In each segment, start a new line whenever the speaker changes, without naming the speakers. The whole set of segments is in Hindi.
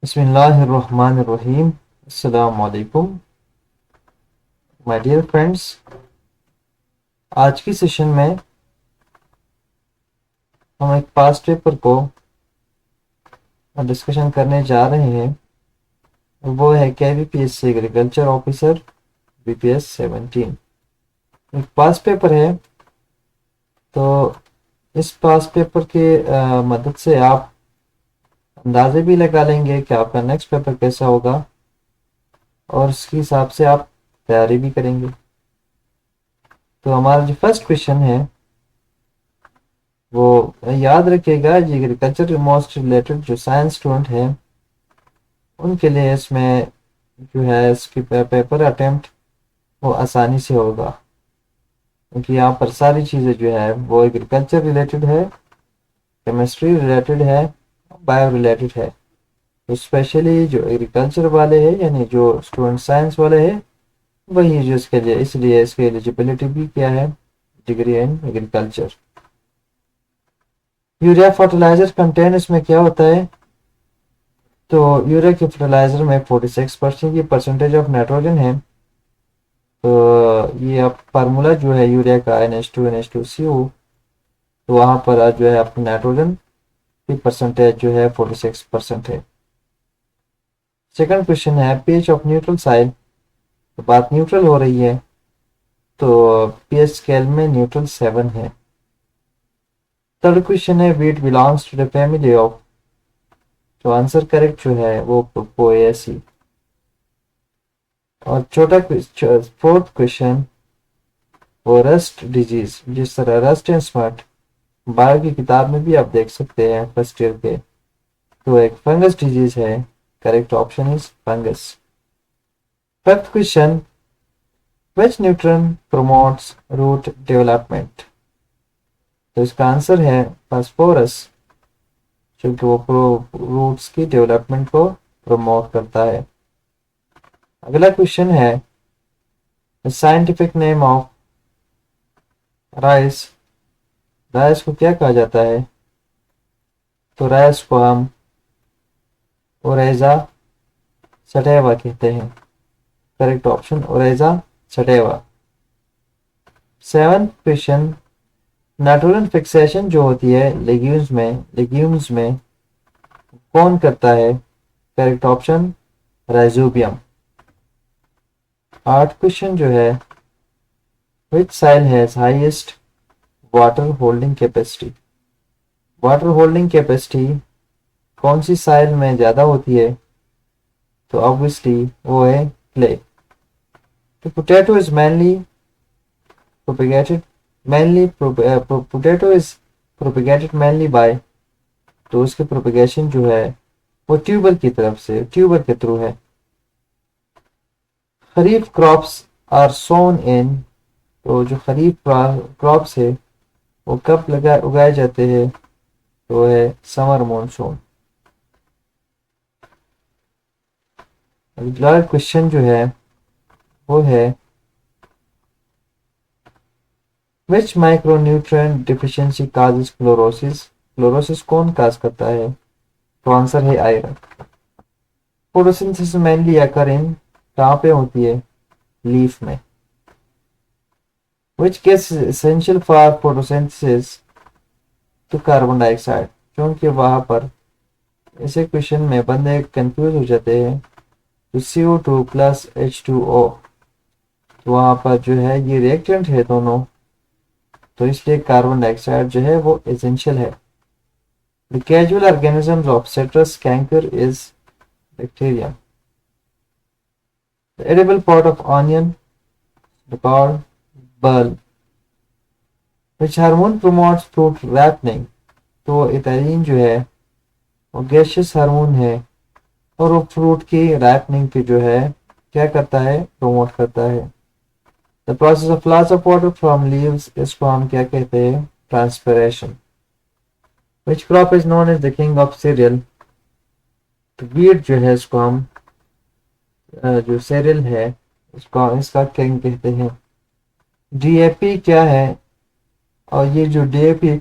बिस्मिल्लाहिर्रहमानिर्रहीम। अस्सलाम वालेकुम माय डियर फ्रेंड्स। आज की सेशन में हम एक पास्ट पेपर को डिस्कशन करने जा रहे हैं। वो है KVPSC एग्रीकल्चर ऑफिसर BPS 17। एक पास्ट पेपर है, तो इस पास्ट पेपर के मदद से आप अंदाजे भी लगा लेंगे कि आपका नेक्स्ट पेपर कैसा होगा और उसके हिसाब से आप तैयारी भी करेंगे। तो हमारा जो फर्स्ट क्वेश्चन है वो याद रखिएगा, जो एग्रीकल्चर मोस्ट रिलेटेड जो साइंस स्टूडेंट है उनके लिए इसमें जो है इसकी पेपर अटेम्प्ट वो आसानी से होगा, क्योंकि यहाँ पर सारी चीज़ें जो है वो एग्रीकल्चर रिलेटेड है, केमिस्ट्री रिलेटेड है, बायो रिलेटेड है। तो स्पेशली जो एग्रीकल्चर वाले हैं यानी जो स्टूडेंट साइंस वाले हैं वही जो इसके लिए, इसलिए इसकी एलिजिबिलिटी भी क्या है, degree in agriculture. Urea fertiliser content इसमें क्या होता है, तो यूरिया के फर्टिलाइजर में 46% की परसेंटेज ऑफ नाइट्रोजन है। तो ये अब फार्मूला जो है यूरिया का NH2 तो वहाँ पर जो है अपनी नाइट्रोजन की परसेंटेज जो है 46% है। सेकंड क्वेश्चन है पीएच ऑफ न्यूट्रल साइल। तो बात न्यूट्रल हो रही है, तो पीएच स्केल में न्यूट्रल 7 है। थर्ड क्वेश्चन है wheat belongs to the family of. तो आंसर करेक्ट जो है वो पोएसी। और फोर्थ क्वेश्चन वो रस्ट डिजीज, जिस तरह रस्ट एंड स्मट बायो की किताब में भी आप देख सकते हैं फर्स्ट ईयर के, तो एक फंगस डिजीज है। Correct option is fungus. Fifth question which nutrient promotes root development. तो इसका आंसर है फास्फोरस, क्योंकि वो रूट्स की डेवलपमेंट को प्रमोट करता है। अगला क्वेश्चन है scientific name of rice. Rice को क्या कहा जाता है, तो राइस को हम ओरेजा सटेवा कहते हैं। करेक्ट ऑप्शन ओरेजा सटेवा। सेवंथ क्वेश्चन नाइट्रोजन फिक्सेशन जो होती है लेग्यूम्स में कौन करता है। Correct option rhizobium. आठ क्वेश्चन जो है which soil has highest water holding capacity. Water holding capacity कौन सी साइल में ज्यादा होती है, तो ऑब्वियसली वो है क्ले। तो potato is mainly propagated potato is propagated mainly by, तो उसके प्रोपेगेशन जो है वो ट्यूबर की तरफ से, ट्यूबर के थ्रू है। खरीफ क्रॉप्स आर सोन इन। तो जो खरीफ क्रॉप्स है वो कब उगाए जाते हैं, तो है समर मॉनसून। अगला क्वेश्चन जो है वो है which micronutrient deficiency causes chlorosis. Chlorosis कौन काज करता है, तो आंसर है iron. Photosynthesis mainly occur in, कहाँ पे होती है, लीफ में। Which gas is essential for photosynthesis, तो कार्बन डाइऑक्साइड। क्योंकि वहां पर ऐसे क्वेश्चन में बंदे कंफ्यूज हो जाते हैं, तो CO2 प्लस H2O, तो वहां पर जो है ये रिएक्टेंट है दोनों, तो इसलिए कार्बन डाइऑक्साइड जो है वो एसेंशियल है। The casual organisms of citrus canker is bacteria. The edible part of onion called bulb. which hormone promotes fruit ripening. तो इथाइलिन जो है वो गैसियस हार्मोन है और वो फ्रूट की रैपनिंग की जो है क्या करता है, प्रमोट करता है। The process of loss of water from leaves, इसको हम क्या कहते हैं, transpiration. Which crop is known as the king of cereal. तो वीट जो है इसको हम जो सीरियल है इसको इसका किंग कहते हैं। DAP क्या है, और ये जो DAP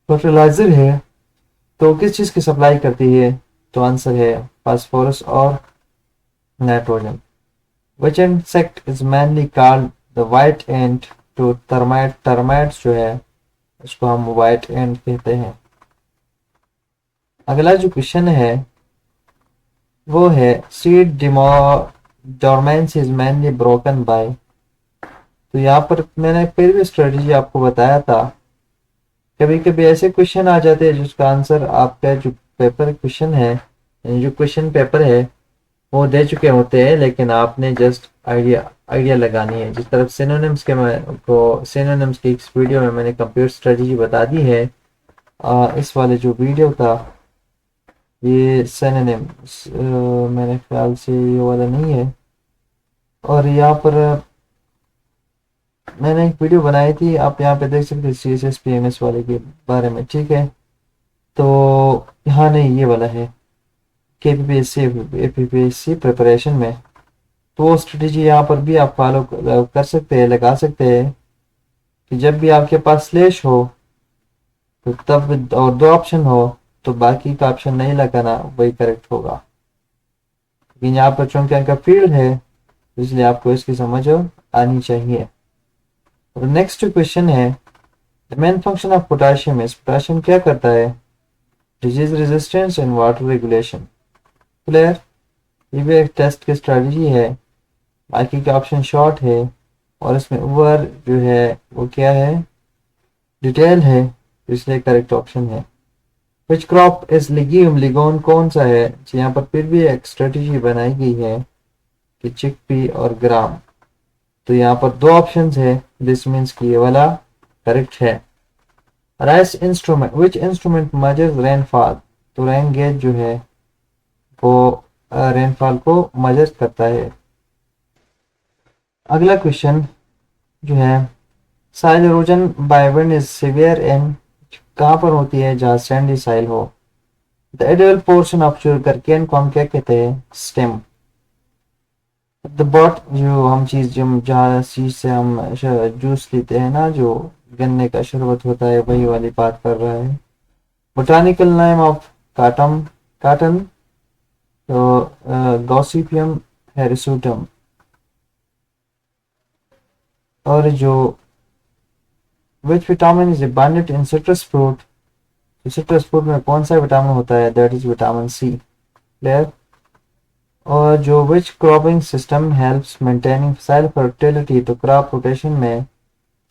फर्टिलाइजर है तो किस चीज की सप्लाई करती है, तो आंसर है फास्फोरस और nitrogen. Which insect is mainly called the white ant to termite. Termites जो है उसको हम वाइट एंट कहते हैं। अगला जो क्वेश्चन है वो है seed dormancy is mainly broken by। तो यहाँ पर मैंने फिर भी स्ट्रेटजी आपको बताया था। कभी कभी ऐसे क्वेश्चन आ जाते हैं जिसका आंसर आपका जो पेपर क्वेश्चन है, जो क्वेश्चन पेपर है वो दे चुके होते हैं, लेकिन आपने जस्ट आइडिया लगानी है। जिस तरफ सिनोनिम्स के सिनोनिम्स की इस वीडियो में मैंने कंप्यूटर स्ट्रेटजी बता दी है। इस वाले जो वीडियो था ये सिनोनिम्स मेरे ख्याल से ये वाला नहीं है। और यहाँ पर मैंने एक वीडियो बनाई थी, आप यहाँ पे देख सकते हैं CSS PMS वाले के बारे में, ठीक है। तो यहाँ नहीं, ये वाला है KPPSC APPSC प्रिपरेशन में। तो वो स्ट्रेटजी यहाँ पर भी आप फॉलो कर सकते हैं, लगा सकते हैं कि जब भी आपके पास स्लैश हो तो तब और दो ऑप्शन हो तो बाकी का ऑप्शन नहीं लगाना, वही करेक्ट होगा। लेकिन यहाँ पर चूंकि इनका फील्ड है इसलिए आपको इसकी समझ आनी चाहिए। और नेक्स्ट क्वेश्चन है the main function of potassium is. Potassium क्या करता है? Disease resistance and water regulation. Clear? ये भी एक टेस्ट की स्ट्रेटजी है। बाकी का ऑप्शन शॉर्ट है और इसमें ओवर जो है वो क्या है, डिटेल है, इसलिए करेक्ट ऑप्शन है। Which crop is legume. Legume कौन सा है? यहाँ पर फिर भी एक स्ट्रेटजी बनाई गई है कि चिकपी और ग्राम। तो यहाँ पर दो ऑप्शंस है, दिस मीन्स कि ये वाला करेक्ट है। Rice instrument. Which instrument measures rainfall. तो रेन गेज जो है वो रेनफॉल को मेजर करता है। अगला क्वेश्चन जो है soil erosion by wind is severe in. कहाँ पर होती है? जहाँ सैंडी साइल हो। The edible portion of sugarcane को हम क्या कहते हैं? स्टेम। द बॉट जो हम चीज जहाँ चीज से हम जूस लेते हैं ना, जो गन्ने का शरबत होता है, वही वाली बात कर रहा है। बोटानिकल नेम ऑफ काटन तो गॉसिपियम हेरिसुटम। और जो which vitamin is abundant in citrus fruit. Citrus fruit में कौन सा विटामिन होता है? That is vitamin C. Clear? और जो which cropping system helps maintaining soil fertility. तो क्रॉप रोटेशन में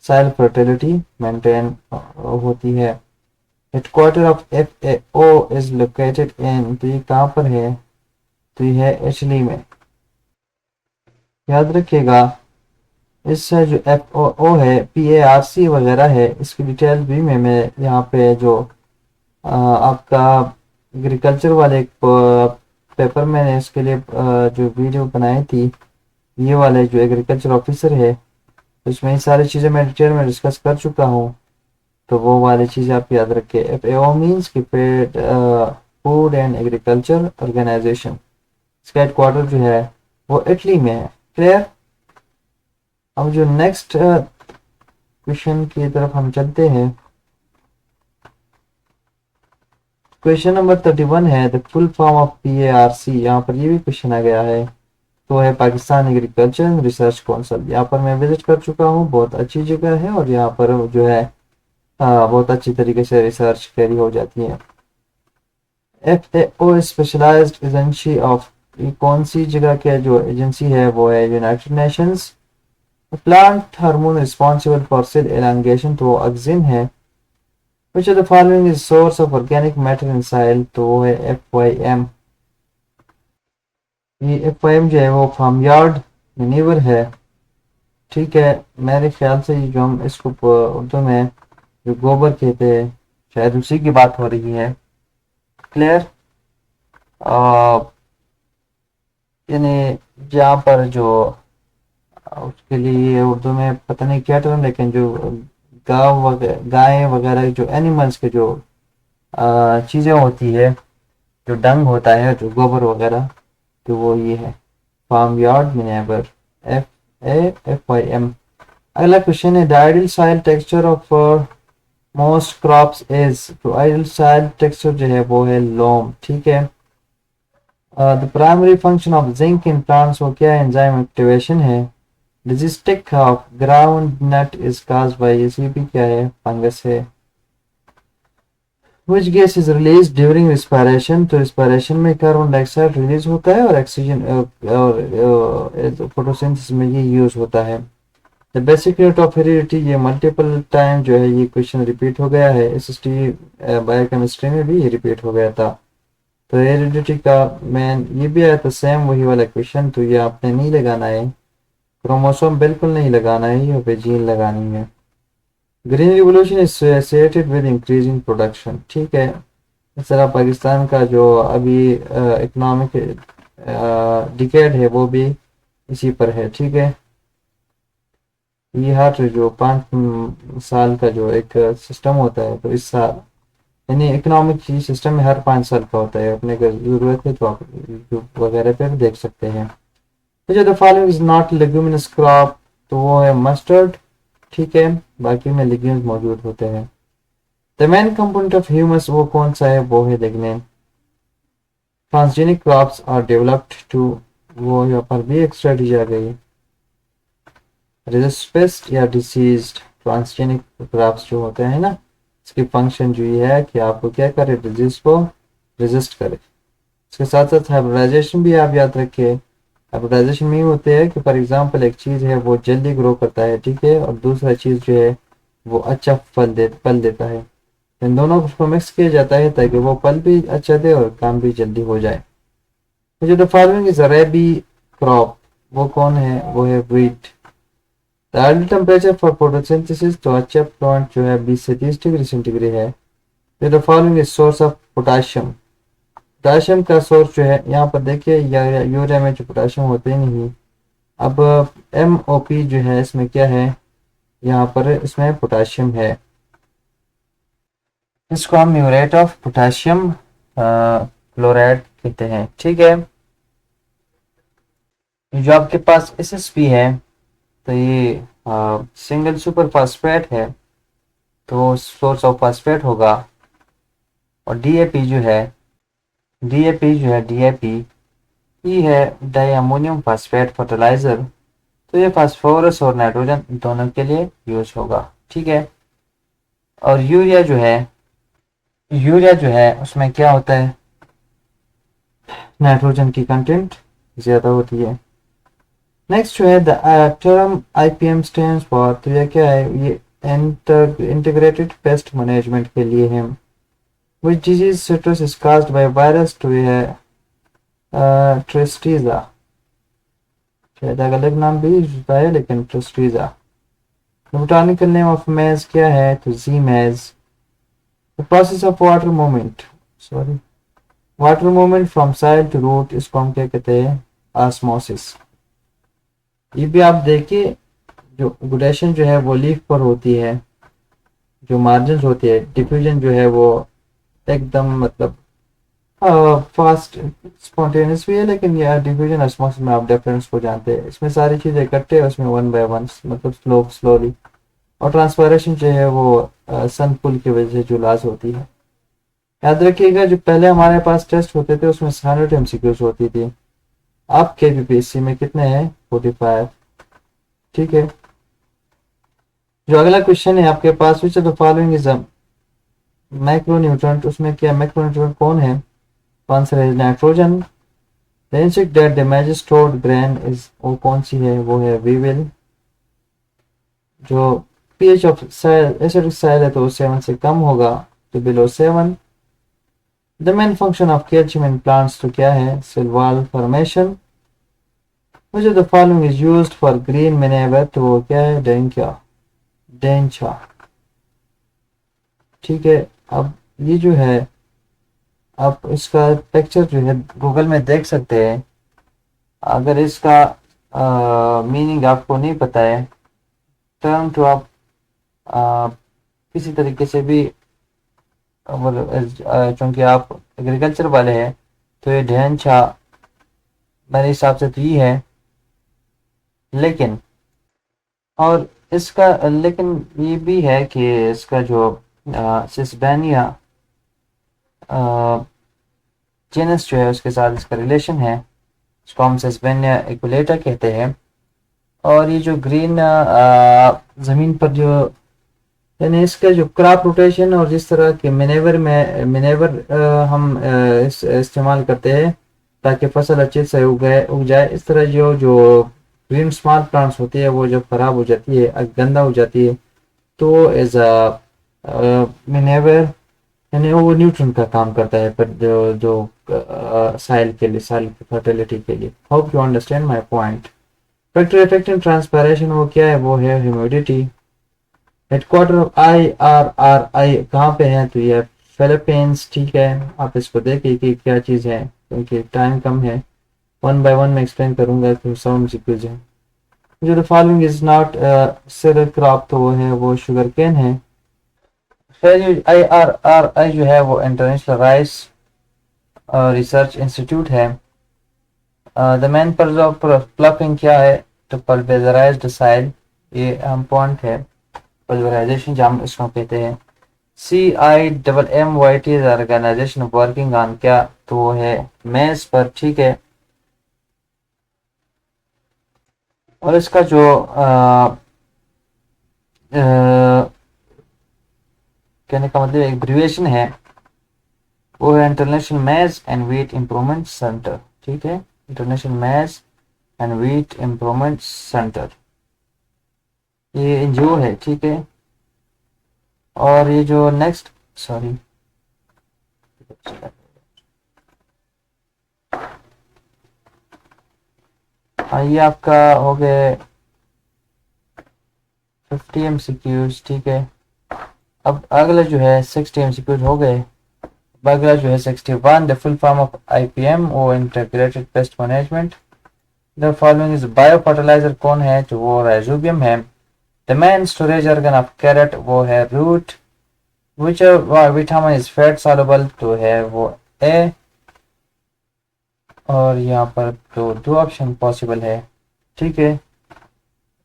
सॉइल फर्टिलिटी मेंटेन होती है। Headquarter of FAO is located in. तो ये कहाँ पर है? तो ये है इटली में। याद रखिएगा इससे जो FAO है PARC वगैरह है, इसकी डिटेल भी मैं यहाँ पे जो आपका एग्रीकल्चर वाले पेपर मैंने इसके लिए जो वीडियो बनाई थी, ये वाले जो एग्रीकल्चर ऑफिसर है उसमें ये सारी चीज़ें मैं डिटेल में डिस्कस कर चुका हूँ। तो वो वाली चीज़ें आप याद रखिए। FAO मीन्स कि फूड एंड एग्रीकल्चर ऑर्गेनाइजेशन। इसका हेडक्वार्टर जो है वो इटली में है। क्लियर? अब जो नेक्स्ट क्वेश्चन की तरफ हम चलते हैं, क्वेश्चन नंबर 31 है the full form of PARC। यहाँ पर ये भी क्वेश्चन आ गया है। तो है Pakistan agriculture and research council. यहाँ पर मैं विजिट कर चुका हूँ, बहुत अच्छी जगह है और यहाँ पर जो है बहुत अच्छी तरीके से रिसर्च कैरी हो जाती है। FAO specialized agency of. कौन सी जगह के जो एजेंसी है वो है United Nations. Plant hormone responsible for cell elongation तो ऑक्सिन है। Which of the following is source of organic matter in soil? तो वो है FYM। ये FYM जो है वो फार्म यार्ड मैन्यूर है। ठीक है, मेरे ख्याल से ये जो हम इसको उर्दू में जो गोबर कहते हैं शायद उसी की बात हो रही है। क्लियर? यानी जहाँ पर जो उसके लिए उर्दू में पता नहीं क्या टर्म, लेकिन जो गाय वगैरह जो एनिमल्स के जो चीज़ें होती है, जो डंग होता है, जो गोबर वगैरह, तो वो ये है फार्म यार्ड मैन्योर। FAFYM। अगला क्वेश्चन है the ideal soil texture of most crops is. तो आइडियल सॉइल टेक्सचर जो है वो है लोम। ठीक है, the primary function of zinc in plants वो क्या है, एंजाइम एक्टिवेशन है। Disease of groundnut is cause by, ये भी क्या है, फंगस है। Which gas is released during respiration? तो respiration में कार्बन डाइऑक्साइड रिलीज होता है और ऑक्सीजन और फोटोसिंथेसिस में ये यूज होता है। The basic unit of heredity, ये मल्टीपल टाइम जो है ये क्वेश्चन रिपीट हो गया है, एसएसटी बायोकेमिस्ट्री में भी ये रिपीट हो गया था। तो हेरिडिटी का मेन ये भी आया था सेम वही वाला क्वेश्चन, तो ये आपने नहीं लगाना है, क्रोमोसोम बिल्कुल नहीं लगाना है, यहाँ पे जीन लगानी है। Green revolution is associated with increasing production, ठीक है। इस तरह पाकिस्तान का जो अभी इकोनॉमिक डिकेड है वो भी इसी पर है, ठीक है। ये हर जो 5 साल का जो एक सिस्टम होता है, तो इस साल यानी इकोनॉमिक सिस्टम में हर 5 साल का होता है, अपने अगर जरूरत है तो आप यूट्यूब वगैरह पे भी देख सकते हैं। तो जो the following is not leguminous crop, तो वो है मस्टर्ड, ठीक है, बाकी में लिग्यूम्स मौजूद होते हैं। The main component of humus वो कौन सा है, वो है lignin. Transgenic crops are developed to, वो यहाँ पर भी एक स्ट्रेटजी आ गई। रेजिस्ट पेस्ट या डिसीज्ड, ट्रांसजेनिक क्रॉप्स जो होते हैं ना, इसकी फंक्शन जो ये है कि आपको क्या करे, डिजीज को रेजिस्ट करे। इसके साथ साथ हाइब्रिडाइजेशन भी आप याद रखिए। हाइब्रिडाइजेशन में होते हैं कि फॉर एग्जांपल एक चीज़ है वो जल्दी ग्रो करता है, ठीक है, और दूसरा चीज़ जो है वो अच्छा फल देता है। इन दोनों को मिक्स किया जाता है ताकि वो फल भी अच्छा दे और काम भी जल्दी हो जाए। तो जो द फॉलोइंग इज रैबी क्रॉप, वो कौन है, वो है wheat. The ideal temperature for photosynthesis, तो अच्छा प्लांट जो है 20 से 30 डिग्री सेंटीग्रेड है। जो the following is source of potassium, potassium का सोर्स जो है यहाँ पर देखिए, यूरिया में जो पोटाशियम होते ही नहीं। अब MOP जो है इसमें क्या है, यहाँ पर इसमें पोटाशियम है, इसको हम म्यूरेट ऑफ पोटाशियम क्लोराइड कहते हैं, ठीक है। जो आपके पास SSP है, तो ये सिंगल सुपर फास्फेट है, तो सोर्स ऑफ फास्फेट होगा। और DAP ये है डाई अमोनियम फास्फेट फर्टिलाइजर, तो ये फास्फोरस और नाइट्रोजन दोनों के लिए यूज होगा, ठीक है। और यूरिया जो है उसमें क्या होता है, नाइट्रोजन की कंटेंट ज्यादा होती है। नेक्स्ट जो है the term IPM stands for, तो ये क्या है, ये इंटीग्रेटेड पेस्ट मैनेजमेंट के लिए है। Which disease citrus is caused by virus, तो ये है ट्रिस्टीजा, शायद अलग नाम भी होता है लेकिन ट्रिस्टीजा। बोटानिकल नेम ऑफ मेज क्या है, तो G maize. The process of water movement from soil to root, इसको हम क्या कहते हैं, ऑस्मोसिस। ये भी आप देखिए, जो ग्रेडेशन जो है वो लीफ पर होती है, जो मार्जिन होती है, डिफ्यूजन जो है वो एकदम मतलब फास्ट स्पॉन्टेनियस भी है, लेकिन यह डिफ्यूजन ऑस्मोसिस में आप डिफरेंस को जानते हैं, इसमें सारी चीजें इकट्ठे है, उसमें वन बाय वन मतलब स्लोली। और ट्रांसपायरेशन जो है वो सन पुल की वजह से जो लॉस होती है। याद रखिएगा जो पहले हमारे पास टेस्ट होते थे उसमें 100 MCQs होती थी, अब KPPSC में कितने हैं, 45, ठीक है। जो अगला क्वेश्चन है आपके पास, which of the following is macronutrient, उसमें क्या मैक्रोन्यूट्रेंट कौन है, आंसर है nitrogen. The insect that damages stored grain is, वो कौन सी है, वो है वीविल। जो pH ऑफ एसिडिक सॉइल है तो 7 से कम होगा, तो below 7। The main function of calcium in plants, तो क्या है, cell wall formation. Which of the following is used for green manure, तो वो क्या है, डेंचा, ठीक है। अब ये जो है, आप इसका पिक्चर जो है गूगल में देख सकते हैं। अगर इसका मीनिंग आपको नहीं पता है, टर्म तो आप किसी तरीके से भी चूंकि आप एग्रीकल्चर वाले हैं, तो ये ढेंचा मेरे हिसाब से तो ये है, लेकिन और इसका लेकिन ये भी है कि इसका जो सिस्बेनिया जेनस जो है उसके साथ इसका रिलेशन है, इसको हम सेस्पेनिया इक्विलेटा कहते हैं। और ये जो ग्रीन ज़मीन पर जो यानी इसका जो क्रॉप रोटेशन और जिस तरह के मिनेवर हम इस्तेमाल करते हैं ताकि फसल अच्छे से उग जाए, इस तरह जो ग्रीन स्मॉल प्लांट्स होती है वो जब खराब हो जाती है, गंदा हो जाती है, तो एज अ मिनेवर यानी वो न्यूट्रन का काम करता है पर जो साइल के लिए, साइल की फर्टिलिटी के लिए। Hope you understand my point. Factor effective transpiration वो क्या है, वो है ह्यूमिडिटी। हेडक्वार्टर ऑफ IRRI कहाँ पे है, तो ये फिलीपींस। ठीक है, आप इसको देखिए कि क्या चीज़ है, क्योंकि टाइम कम है, वन बाय वन मैं एक्सप्लेन करूंगा कि साउंड सीक्वेंस है। जो the following is not cereal crop, तो वो शुगर केन है। फिर जो IRRI जो है वो इंटरनेशनल राइस रिसर्च इंस्टीट्यूट है। द मेन पर्पज ऑफ प्लपिंग क्या है, तो पल्वेराइज द साइल, ये अहम पॉइंट है, पल्वेराइजेशन जो हम इसको कहते हैं। CIMMYT ऑर्गेनाइजेशन वर्किंग ऑन क्या, तो वो है मेज पर। ठीक है, और इसका जो कहने का मतलब एब्रिविएशन है वो है इंटरनेशनल मेज एंड व्हीट इम्प्रूवमेंट सेंटर। ठीक है, इंटरनेशनल मेज एंड व्हीट इम्प्रूवमेंट सेंटर, ये एनजीओ है। ठीक है, और ये जो नेक्स्ट, सॉरी, ये आपका हो गए 50 MCQs। ठीक है, अब अगला जो है 60 MCQs हो गए। अब अगला जो है 61, the full form of IPM वो integrated pest management. The following is bio fertiliser कौन है, तो वो राइजोबियम है। The main storage organ of carrot वो है root. Which vitamin is fat soluble, तो है वो ए। और यहाँ पर तो दो ऑप्शन पॉसिबल है। ठीक है,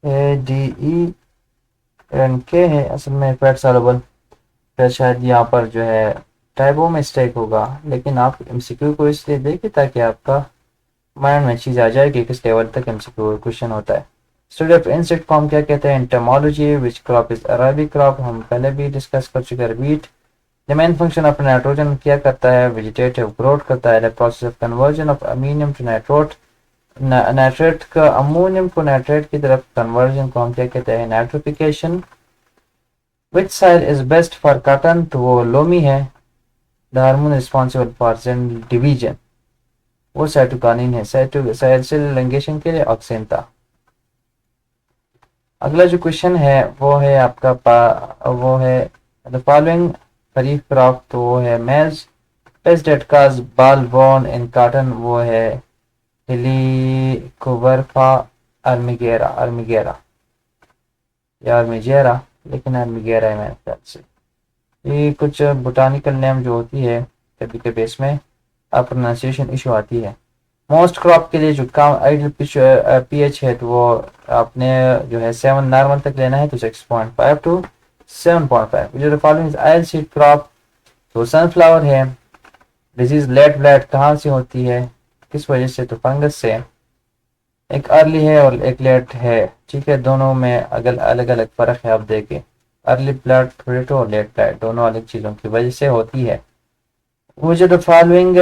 ADE एंड के है असल में फैट सॉल्युबल। फिर शायद यहाँ पर जो है टाइपो मिस्टेक होगा, लेकिन आप MCQ को इसलिए देखिए ताकि आपका माइंड में चीज़ आ जाए कि किस लेवल तक MCQ क्वेश्चन होता है। स्टडी ऑफ इंसेक्ट को हम क्या कहते हैं, entomology. Which crop is arabic crop, हम पहले भी डिस्कस कर चुके हैं। Wheat. The main function of nitrogen क्या करता है, वेजिटेटिव ग्रोथ करता है। The process of conversion of ammonium to nitrate, nitrate का अमोनियम को नाइट्रेट की तरफ कन्वर्जन को हम क्या कहते हैं, nitrification. Which soil is best for cotton, तो वो लोमी है। The hormone responsible for cell division, वो साइटोकानिन है। सेल लिंगेशन के लिए ऑक्सीन था। अगला जो क्वेश्चन है वो है आपका वो है द फॉलोइंग खरीफ क्रॉप, तो वो है मेज। पेस्ट डेट काज बाल बोन इन कॉटन, वो है हेलिकोवर्पा अर्मिगेरा, या अर्मिजेरा, लेकिन अर्मिगेरा है मेरे ख्याल से। ये कुछ बोटानिकल नेम जो होती है कभी कभी इसमें प्रोनाउंसिएशन इशू आती है। मोस्ट क्रॉप के लिए जो कम आइडियल पीएच है, तो वो आपने जो है 7 नॉर्मल तक लेना है, तो 6.5 टू 7.5। जो फॉलोइंग आयल सीड क्रॉप, तो सनफ्लावर है। डिजीज लेट ब्लैड कहाँ से होती है, किस वजह से, तो फंगस से। एक अर्ली है और एक लेट है। ठीक है, दोनों में अलग अलग फर्क है, आप देखें अर्ली ब्लड प्रोटेक्टो और लेट ब्लड दोनों अलग चीज़ों की वजह से होती है। वो जो the following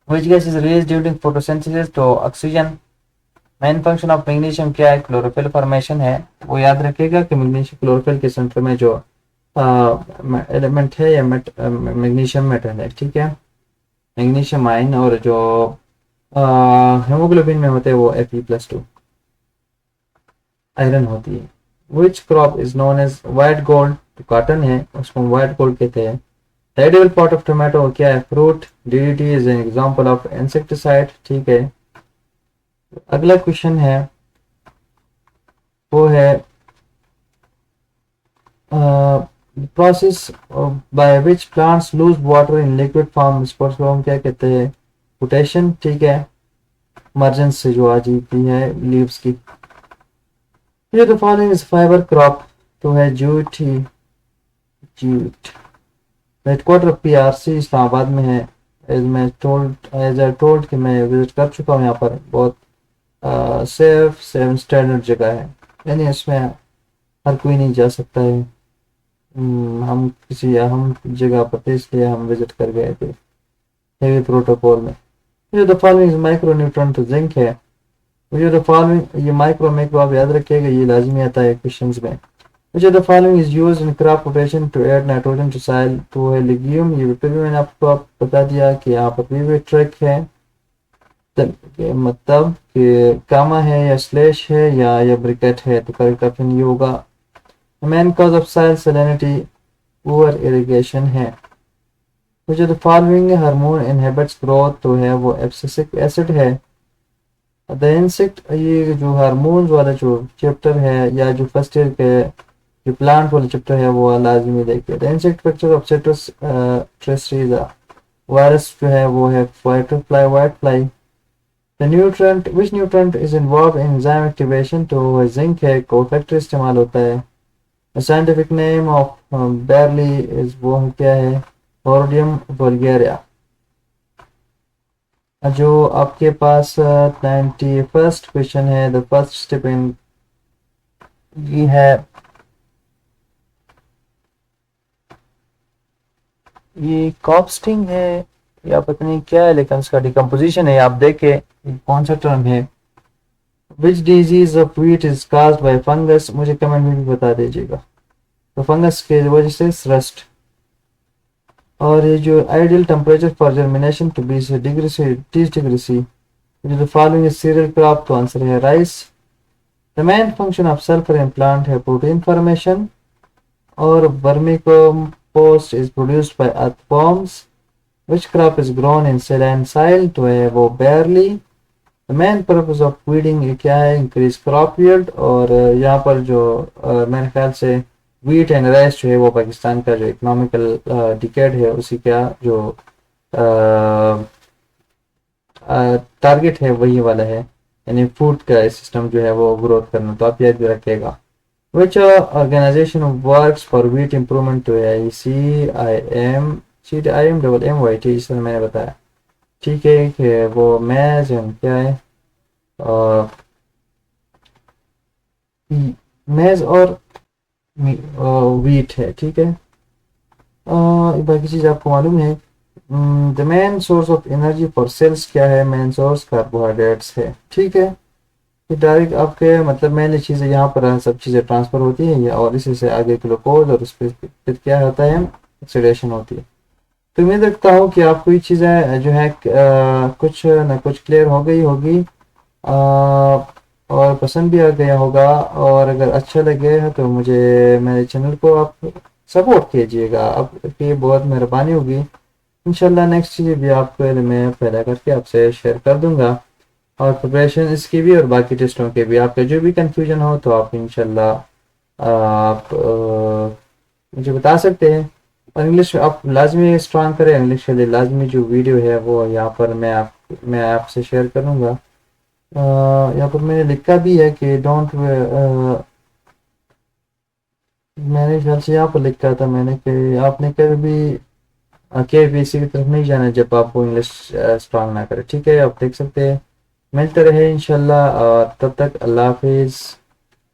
which gas is released during photosynthesis, तो oxygen. Main function of magnesium क्या है, क्लोरोफिल फॉर्मेशन है। वो याद रखिएगा कि मैग्नीशियम क्लोरोफिल के सेंटर में जो एलिमेंट है या मैग्नीशियम मेटल है। ठीक है, मैग्नीशियम आयन, और जो हेमोग्लोबिन में होते हैं वो Fe+2 आयरन होती है। Which crop is known as white gold, तो कॉटन है, उसको वाइट गोल्ड कहते हैं। The edible part of tomato क्या है, fruit. DDT is an example of insecticide। ठीक है, अगला क्वेश्चन है वो है process by which plants loose water in liquid form, sports को हम क्या कहते हैं, पोटेशन। ठीक है, मर्जेंस से जो आ जाती है लीव्स की। ये the following is fibre crop, तो है जूट ही, जूट। हेडक्वार्टर PRC इस्लामाबाद में है। एज आई टोल्ड कि मैं विजिट कर चुका हूँ। यहाँ पर बहुत सेफ सेवन स्टैंडर्ड जगह है, यानी इसमें हर कोई नहीं जा सकता है। हम किसी अहम जगह पर थे इसलिए हम विजिट कर गए थे हेवी प्रोटोकॉल में। जो द फॉलोइंग माइक्रो न्यूट्रॉन तो जिंक है। जो द फॉलोइंग ये माइक्रो माइक्रो आप याद रखिएगा, ये लाजमी आता है क्वेश्चंस में। Which of the following is used in crop rotation to add nitrogen to soil to a legume? ये फिर भी मैंने आपको बता दिया कि यहाँ पर भी ट्रैक है, मतलब कि कामा है या स्लैश है या ब्रिकेट है, तो करेक्ट ऑप्शन ये होगा। Main cause of soil salinity poor irrigation है। Which of the following hormone inhibits growth, तो है वो एब्सिसिक एसिड है। द इंसेक्ट, ये जो हार्मोन्स वाला जो चैप्टर है या जो फर्स्ट ईयर के जो प्लांट वाला चैप्टर है वो लाजमी देखिए। The insect picture of citrus ट्रेस्टीजा, वायरस जो है वो है फाइटोफ्लाई white fly. The nutrient, which nutrient is involve in enzyme activation, तो जिंक है, कोफैक्टर इस्तेमाल होता है। The scientific name of barley is, वो क्या है, ओरोडियम वल्गेरिया। जो आपके पास 91st क्वेश्चन है, द फर्स्ट स्टेप इन, ये है, ये कॉप्स्टिंग है या पता नहीं क्या है, लेकिन उसका डिकम्पोजिशन है। आप देखें कौन सा टर्म है। Which disease of wheat is caused by fungus, मुझे कमेंट में भी बता दीजिएगा। तो फंगस के वजह से रस्ट। और ये जो आइडियल टेम्परेचर फॉर जर्मिनेशन तो 20 डिग्री से 30 डिग्री सी। जो फॉलोइंग इज सीरियल क्रॉप, तो आंसर है rice. The main function of sulphur in plant है प्रोटीन फॉर्मेशन। और vermi compost is produced by earthworms. Which crop is grown in saline soil, तो है वो barley. The main purpose of weeding ये क्या है, increase crop yield। और यहाँ पर जो मेरे ख्याल से wheat and rice जो है वो पाकिस्तान का जो इकोनॉमिकल डिकेड है उसी का जो टारगेट है वही वाला है, यानी फूड का सिस्टम जो है वो ग्रोथ करना, तो आप याद भी रखिएगा। Which organization works for wheat improvement, तो है CIM इस तरह मैंने बताया, ठीक है कि वो मैज क्या है, मैज और वीट है, ठीक है। बाकी चीज़ आपको मालूम है। The main source of energy for cells क्या है, मेन सोर्स कार्बोहाइड्रेट्स है, ठीक है। ये डायरेक्ट आपके मतलब मेन चीज़ें यहाँ पर सब चीज़ें ट्रांसफ़र होती हैं या, और इसी से आगे ग्लूकोज और उस पर फिर क्या होता है, ऑक्सीडेशन होती है। तो उम्मीद रखता हूँ कि आपको ये चीज़ें जो है कुछ ना कुछ क्लियर हो गई होगी और पसंद भी आ गया होगा। और अगर अच्छा लगे तो मुझे मेरे चैनल को आप सपोर्ट कीजिएगा, आपकी बहुत मेहरबानी होगी। इंशाल्लाह नेक्स्ट चीज़ भी आपको मैं पैदा करके आपसे शेयर कर दूंगा, और प्रिपरेशन इसकी भी और बाकी टेस्टों के भी। आपका जो भी कंफ्यूजन हो तो आप इंशाल्लाह आप मुझे बता सकते हैं। और इंग्लिश आप लाजमी स्ट्रांग करें, इंग्लिश के लिए लाजमी जो वीडियो है वो यहाँ पर मैं आपसे शेयर करूँगा। यहाँ पर मैंने लिखा भी है कि डोंट, मैंने ख्याल से यहाँ पर लिखा था मैंने कि आपने कभी भी KPSC की तरफ नहीं जाना जब आपको इंग्लिश स्ट्रांग ना करे, ठीक है। आप देख सकते हैं। मिलते रहे इंशाल्लाह, और तब तक अल्लाह हाफिज़।